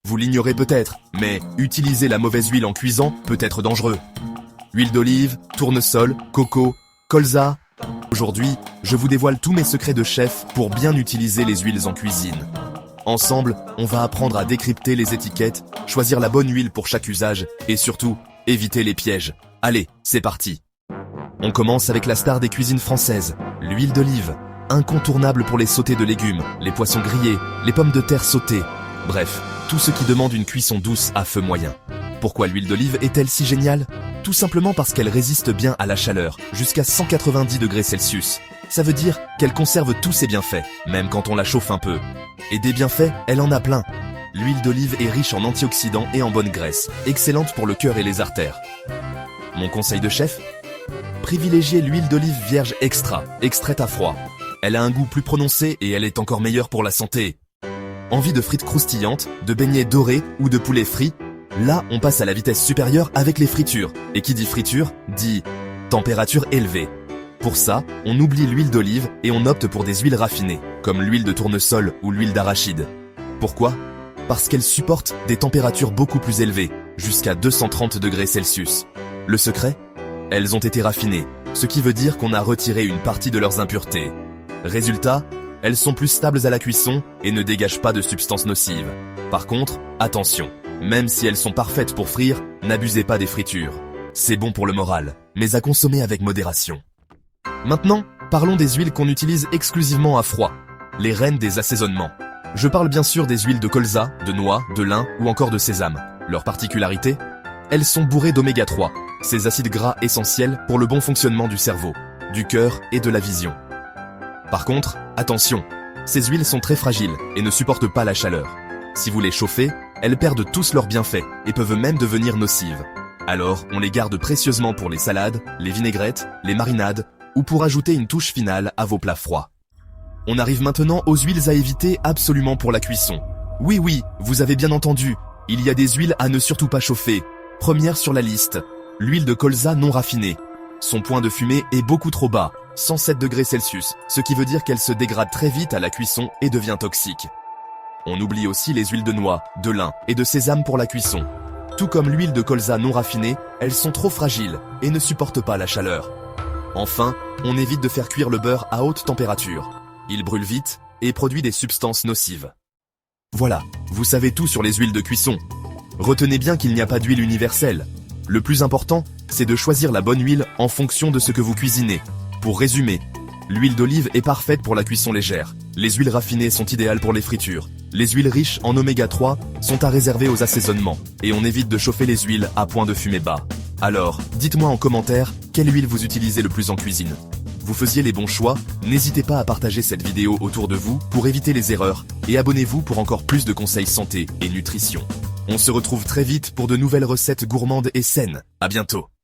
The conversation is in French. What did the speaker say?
Vous l'ignorez peut-être, mais utiliser la mauvaise huile en cuisant peut être dangereux. Huile d'olive, tournesol, coco, colza. Aujourd'hui, je vous dévoile tous mes secrets de chef pour bien utiliser les huiles en cuisine. Ensemble, on va apprendre à décrypter les étiquettes, choisir la bonne huile pour chaque usage et surtout, éviter les pièges. Allez, c'est parti. On commence avec la star des cuisines françaises, l'huile d'olive. Incontournable pour les sautés de légumes, les poissons grillés, les pommes de terre sautées. Bref, tout ce qui demande une cuisson douce à feu moyen. Pourquoi l'huile d'olive est-elle si géniale? Tout simplement parce qu'elle résiste bien à la chaleur, jusqu'à 190 degrés Celsius. Ça veut dire qu'elle conserve tous ses bienfaits, même quand on la chauffe un peu. Et des bienfaits, elle en a plein. L'huile d'olive est riche en antioxydants et en bonne graisse, excellente pour le cœur et les artères. Mon conseil de chef? Privilégiez l'huile d'olive vierge extra, extraite à froid. Elle a un goût plus prononcé et elle est encore meilleure pour la santé. Envie de frites croustillantes, de beignets dorés ou de poulet frit? Là, on passe à la vitesse supérieure avec les fritures. Et qui dit friture, dit température élevée. Pour ça, on oublie l'huile d'olive et on opte pour des huiles raffinées, comme l'huile de tournesol ou l'huile d'arachide. Pourquoi? Parce qu'elles supportent des températures beaucoup plus élevées, jusqu'à 230 degrés Celsius. Le secret? Elles ont été raffinées, ce qui veut dire qu'on a retiré une partie de leurs impuretés. Résultat, elles sont plus stables à la cuisson et ne dégagent pas de substances nocives. Par contre, attention, même si elles sont parfaites pour frire, n'abusez pas des fritures. C'est bon pour le moral, mais à consommer avec modération. Maintenant, parlons des huiles qu'on utilise exclusivement à froid, les reines des assaisonnements. Je parle bien sûr des huiles de colza, de noix, de lin ou encore de sésame. Leur particularité? Elles sont bourrées d'oméga 3, ces acides gras essentiels pour le bon fonctionnement du cerveau, du cœur et de la vision. Par contre, attention, ces huiles sont très fragiles et ne supportent pas la chaleur. Si vous les chauffez, elles perdent tous leurs bienfaits et peuvent même devenir nocives. Alors, on les garde précieusement pour les salades, les vinaigrettes, les marinades ou pour ajouter une touche finale à vos plats froids. On arrive maintenant aux huiles à éviter absolument pour la cuisson. Oui, vous avez bien entendu, il y a des huiles à ne surtout pas chauffer. Première sur la liste, l'huile de colza non raffinée. Son point de fumée est beaucoup trop bas, 107 degrés Celsius, ce qui veut dire qu'elle se dégrade très vite à la cuisson et devient toxique. On oublie aussi les huiles de noix, de lin et de sésame pour la cuisson. Tout comme l'huile de colza non raffinée, elles sont trop fragiles et ne supportent pas la chaleur. Enfin, on évite de faire cuire le beurre à haute température. Il brûle vite et produit des substances nocives. Voilà, vous savez tout sur les huiles de cuisson. Retenez bien qu'il n'y a pas d'huile universelle. Le plus important, c'est de choisir la bonne huile en fonction de ce que vous cuisinez. Pour résumer, l'huile d'olive est parfaite pour la cuisson légère. Les huiles raffinées sont idéales pour les fritures. Les huiles riches en oméga 3 sont à réserver aux assaisonnements. Et on évite de chauffer les huiles à point de fumée bas. Alors, dites-moi en commentaire, quelle huile vous utilisez le plus en cuisine? Vous faisiez les bons choix? N'hésitez pas à partager cette vidéo autour de vous pour éviter les erreurs. Et abonnez-vous pour encore plus de conseils santé et nutrition. On se retrouve très vite pour de nouvelles recettes gourmandes et saines. À bientôt.